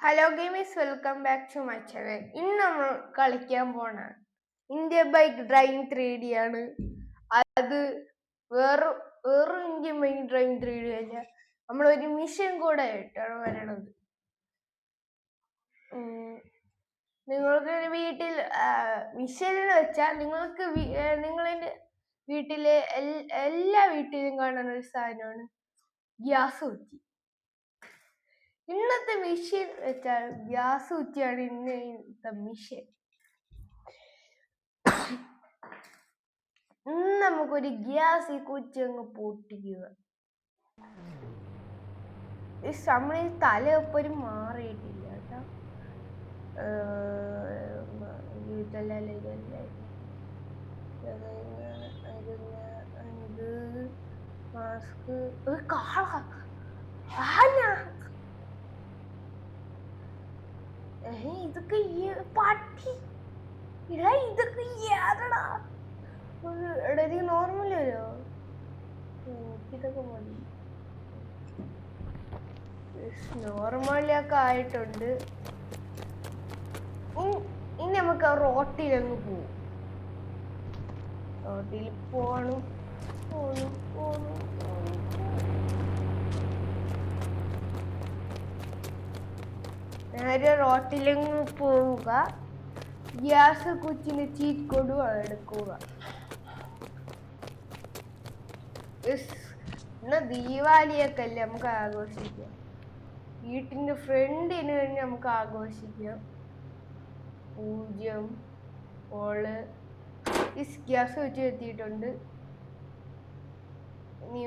Hello gamers, welcome back to my channel. ഇന്ന് നമ്മൾ കളിക്കാൻ പോണ ഇന്ത്യ ബൈക്ക് ഡ്രൈവിംഗ് 3D ആണ്. അത് വേറെ ഇന്ത്യ ബൈക്ക് ഡ്രൈവിംഗ് 3D അല്ല, നമ്മളൊരു മിഷൻ കൂടെ ആയിട്ടാണ് വരണത്. നിങ്ങൾക്ക് വീട്ടിൽ മിഷൻ എന്ന് വെച്ചാൽ നിങ്ങൾക്ക് നിങ്ങളുടെ വീട്ടിലെ എല്ലാ വീട്ടിലും കാണുന്ന ഒരു സാധനമാണ് ഗ്യാസ് കുറ്റി. ഇന്നത്തെ മിഷൻ വെച്ചാൽ ഗ്യാസ് കുറ്റിയാണ് ഇന്നത്തെ മിഷൻ. നമുക്കൊരു ഗ്യാസ് കുറ്റി അങ്ങ് പൊട്ടിക്കുക. നമ്മളീ തലയൊപ്പരും മാറിയിട്ടില്ല കേട്ടോ. മാസ്ക് ഇതൊക്കെ പട്ടി ഇതൊക്കെ ഏതടാ? എടീ നോർമൽ വരോ? ഇതൊക്കെ മതി. നോർമലൊക്കെ ആയിട്ടുണ്ട്. ഇനി നമുക്ക് റോട്ടിലങ്ങ് പോവും. റോട്ടിൽ പോണം. നേരെ റോട്ടിലങ്ങ് പോവുക. ഗ്യാസ് കുച്ചിന് ചീറ്റ് കോഡും എടുക്കുക. ഇന്ന് ദീപാവലിയൊക്കെ അല്ലേ, നമുക്ക് ആഘോഷിക്കാം. വീട്ടിന്റെ ഫ്രണ്ടിന് തന്നെ നമുക്ക് ആഘോഷിക്കാം. 0 ഗ്യാസ് വെച്ച് എത്തിയിട്ടുണ്ട്. ഇനി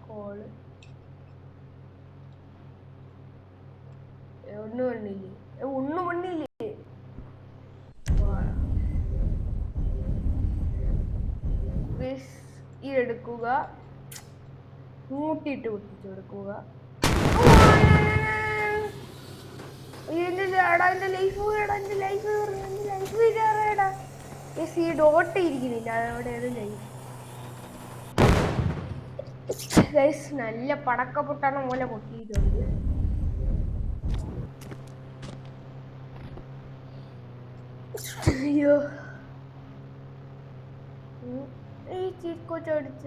കോള് ഒന്നും വണ്ണില്ലേ. എടുക്കുക, കൂട്ടിയിട്ട് പൊട്ടിച്ചു കൊടുക്കുക. ഈ ഡോട്ട് ഇരിക്കുന്നില്ല, അതവിടെ ലൈഫ്. നല്ല പടക്ക പൊട്ടണ പോലെ പൊട്ടിയിട്ടുണ്ട്. അയ്യോ, ഈ ചീക്കോച്ച് അടിച്ച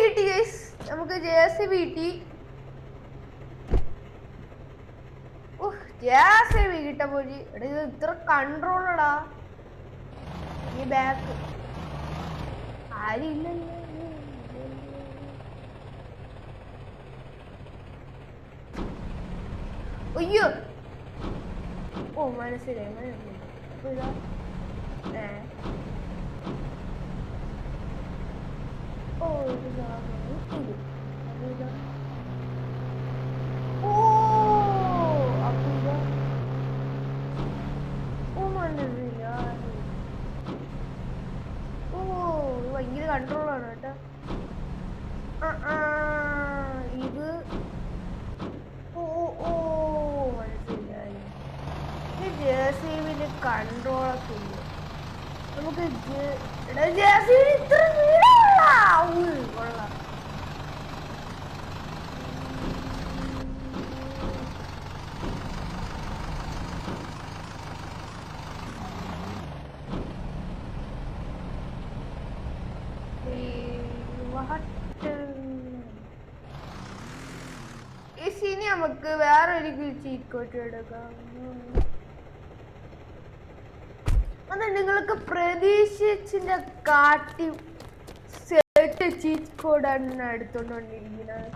കിട്ടി ഗൈസ്. നമുക്ക് JCB കിട്ടി. JCB കിട്ടപ്പോ ഇത് ഇത്ര കൺട്രോളടാ. ഈ ബാക്ക് ആരില്ലല്ലോ. അയ്യോ, മനസ്സിലായി. അപ്പൊ ഇതാ ഭയങ്കര കൺട്രോളാണ് കേട്ടോ. ഇത് മനസ്സിലായി. JCBയില് കൺട്രോളൊക്കെ ഇല്ല. നമുക്ക് JCB ഇത്ര കൊള്ളാം. ഇനി നമുക്ക് വേറൊരു ചീറ്റ് കോഡ് എടുക്കാം. അത് നിങ്ങൾക്ക് പ്രതീക്ഷിച്ചിന്റെ കാട്ടി സെറ്റ് ചീറ്റ് കോഡാണ് എടുത്തോണ്ടിരിക്കുന്നത്.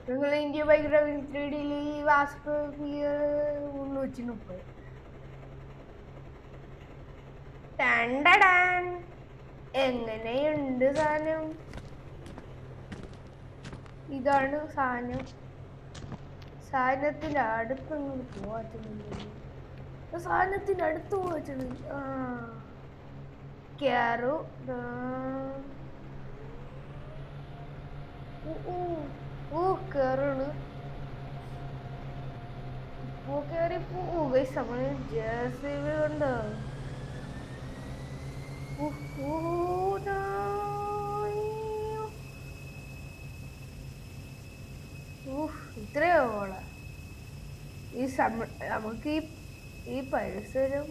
നിങ്ങൾ ഇന്ത്യ ബൈക്ക് ഡ്രൈവിംഗ് 3Dയിൽ ഈ വാസ്പ് 330 എങ്ങനെയുണ്ട് സാധനം? ഇതാണ് സാധനം. സാധനത്തിന്റെ അടുത്തൊന്നും പോവാറ്റുന്നില്ല. സാധനത്തിന്റെ അടുത്ത് പോവാറ്റുന്നില്ല. കേറു കേറാണ്. കേറി പോവുക. സമയം JCB ഉണ്ട്. നമുക്ക് ഈ പരിസരം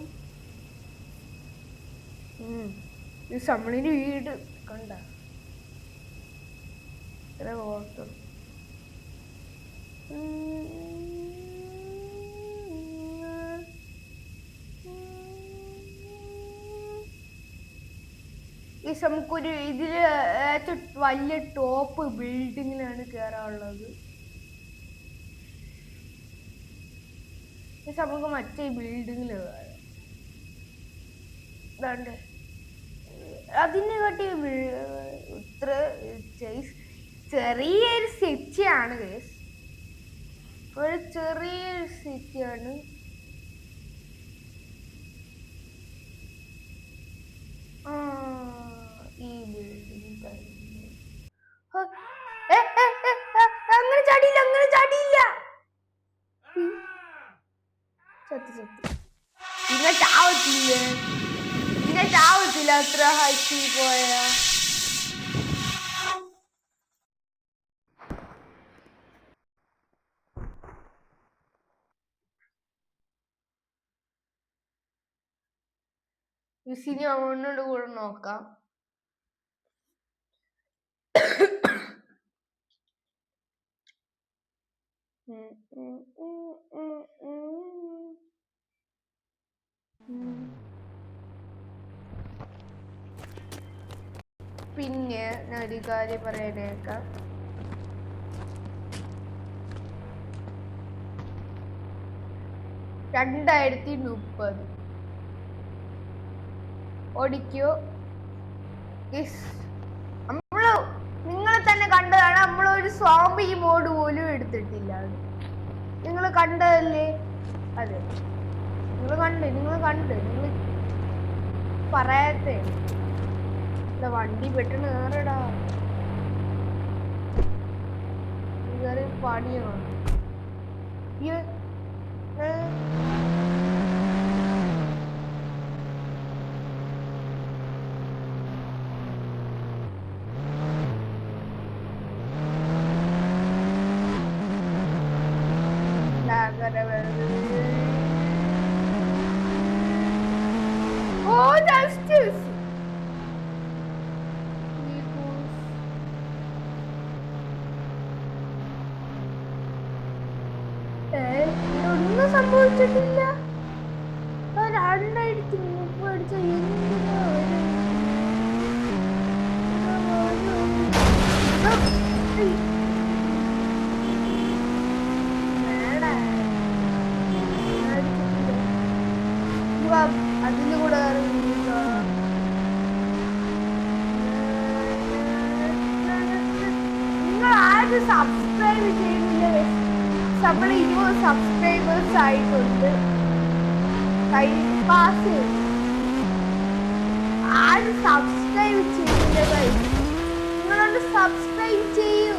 ഈ സമ്മണിന്റെ വീട് കണ്ട ഓർത്തോ നമുക്കൊരു ഇതില് വലിയ ടോപ്പ് ബിൽഡിങ്ങിലാണ് കയറാനുള്ളത്. നമുക്ക് മറ്റേ ബിൽഡിങ്ങിൽ കയറാം. അതിനെ കാട്ടി ഇത്ര ചെറിയൊരു സിറ്റിയാണ്, ഒരു ചെറിയൊരു സിറ്റിയാണ്. ഈ ബിൽഡിംഗ് അങ്ങനെ ചാടിയില്ല, അങ്ങനെ ചാടിയില്ല. പിന്നെ ചാവത്തില്ല അത്ര ഹൈറ്റിൽ പോയാ. ഇനി അവനോട് കൂടെ നോക്കാം. പിന്നെ ഒരു കാര്യം പറയാനേക്കാം. $2030 ഓടിക്കോ. നിങ്ങളെ തന്നെ കണ്ടതാണ്, നമ്മളൊരു സോംബി മോഡ് പോലും എടുത്തിട്ടില്ല. നിങ്ങൾ കണ്ടതല്ലേ? അതെ, നിങ്ങൾ പറയാത്തേ. വണ്ടി പെട്ടെന്ന് കയറടാ, കയറി പണിയാണ്. Oh, that's just ഒന്നും സംഭവിച്ചിട്ടില്ല. 2030 അടിച്ച അതിന്റെ കൂടെ നിങ്ങൾ ആരും സബ്സ്ക്രൈബ് ചെയ്യുന്നില്ല. നമ്മൾ 20 സബ്സ്ക്രൈബേഴ്സ് ആയിട്ടുണ്ട്. പാസ് ആരും സബ്സ്ക്രൈബ് ചെയ്യുന്നില്ല. നിങ്ങളൊന്ന് സബ്സ്ക്രൈബ് ചെയ്യൂ.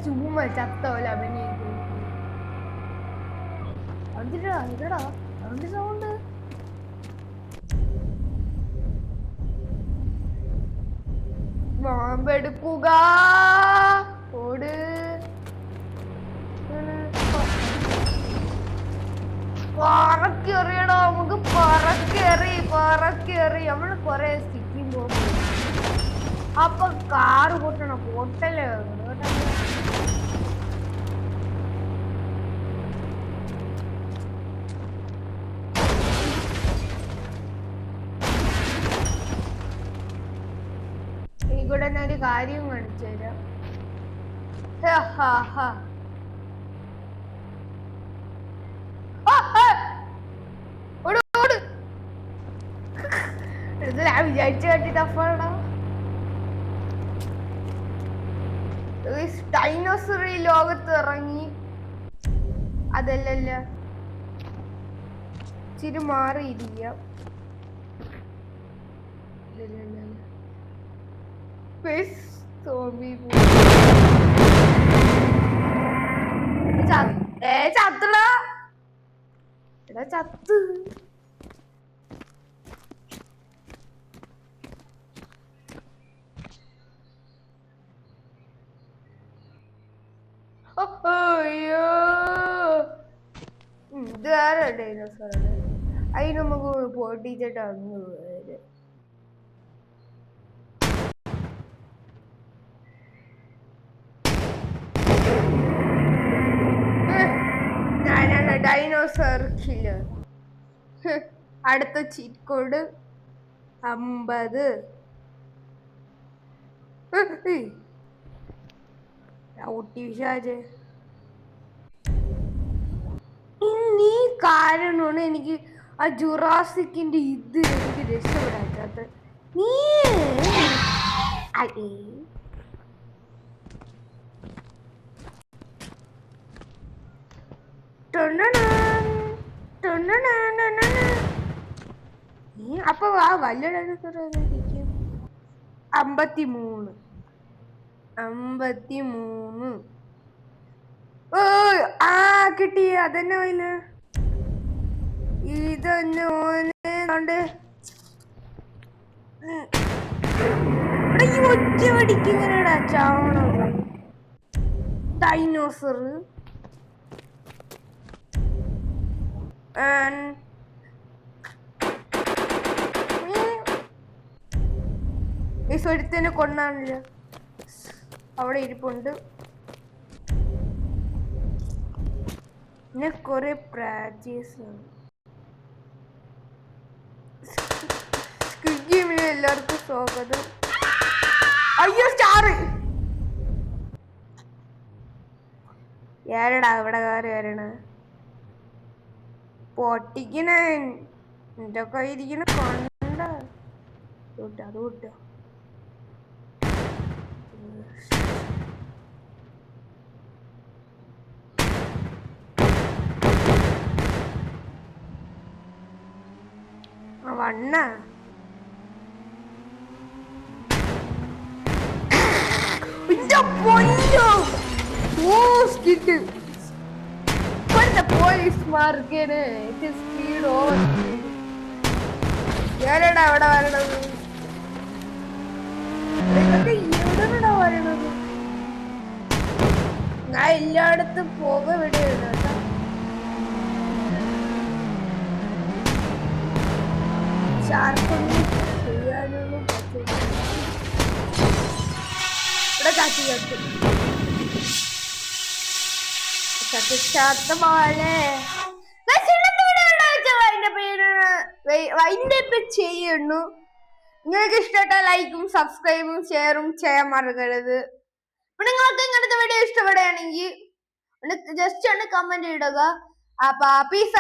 ചുമ്മാ ചത്തോല അഭിനയിക്കും. അതിടാ അവന്റെ സൗണ്ട്. ബോംബെടുക്കുക, ഓട്. പറക്കെറിയണോ നമുക്ക്? പറക്കെറി നമ്മള് കൊറേ സിറ്റിയും പോകും. അപ്പൊ കാറ് പൊട്ടണം, പൊട്ടല് ഇവിടെ ഒരു കാര്യം കാണിച്ചു തരാം. ഞാൻ വിചാരിച്ചു കണ്ടി ടഫാണോ. ഡൈനോസർ ഈ ലോകത്ത് ഇറങ്ങി. അതല്ലല്ല, ഇച്ചിരി മാറിയിരിക്കാം. ചത്ത് അയ്യോ ഇത് ആരാ ഡൈനോസറാണ് അതിന് നമുക്ക് പൊട്ടിച്ചിട്ട് അങ്ങ് വരെ ഞാനാണ് ഡൈനോസർ കില്ലർ. അടുത്ത ചീറ്റ് കോഡ് 50. നീ കാരണമാണ് എനിക്ക് ആ ജുറാസിക്കിന്റെ ഇത് എനിക്ക് രക്ഷപ്പെടാത്തത്. നീ അപ്പൊ ആ വലിയ ഡൈനോസർ 53. ആ കിട്ടി അതന്നെ ഓന് ഇതന്നെ ഓനെ ഈ ഒറ്റ വടിക്ക് ഇങ്ങനെടാ ചാവണത് ഡൈനോസർ. ഈ സ്വരത്തിനെ കൊണ്ടാണല്ലോ അവിടെ ഇരിപ്പുണ്ട്. പിന്നെ കൊറേ പ്രാക്ടീസ് ഗെയിമിലെ എല്ലാവർക്കും സ്വാഗതം. അയ്യോ സ്റ്റാർ ആരടാ ഇവിടെ കയറണ പൊട്ടിക്കണ എന്റെ കയ്യിരിക്കണ കൊണ്ട അത് കൂട്ടോ. വണ്ണ പോലീസ് മാർഗേന് സ്പീഡ് ഓവർ ഞാനടാ അവിടെ വരണത് എവിടെടാ വരണത്. ഞാൻ എല്ലായിടത്തും പോക വിടുകയാണ് കേട്ടോ. ഷാർപ്പൊന്നും ചെയ്യാനൊന്നും പറ്റില്ല. ഇവിടെ ചാത്തി ചാത്ത പോലെ ചെയ്യുന്നു. നിങ്ങൾക്ക് ഇഷ്ടപ്പെട്ട ലൈക്കും സബ്സ്ക്രൈബും ഷെയറും ചെയ്യാൻ മറക്കരുത്. അപ്പൊ നിങ്ങൾക്ക് ഇങ്ങനത്തെ വീഡിയോ ഇഷ്ടപ്പെടുകയാണെങ്കിൽ ജസ്റ്റ് ഒന്ന് കമന്റ് ഇടുക. അപ്പൊ പീസ.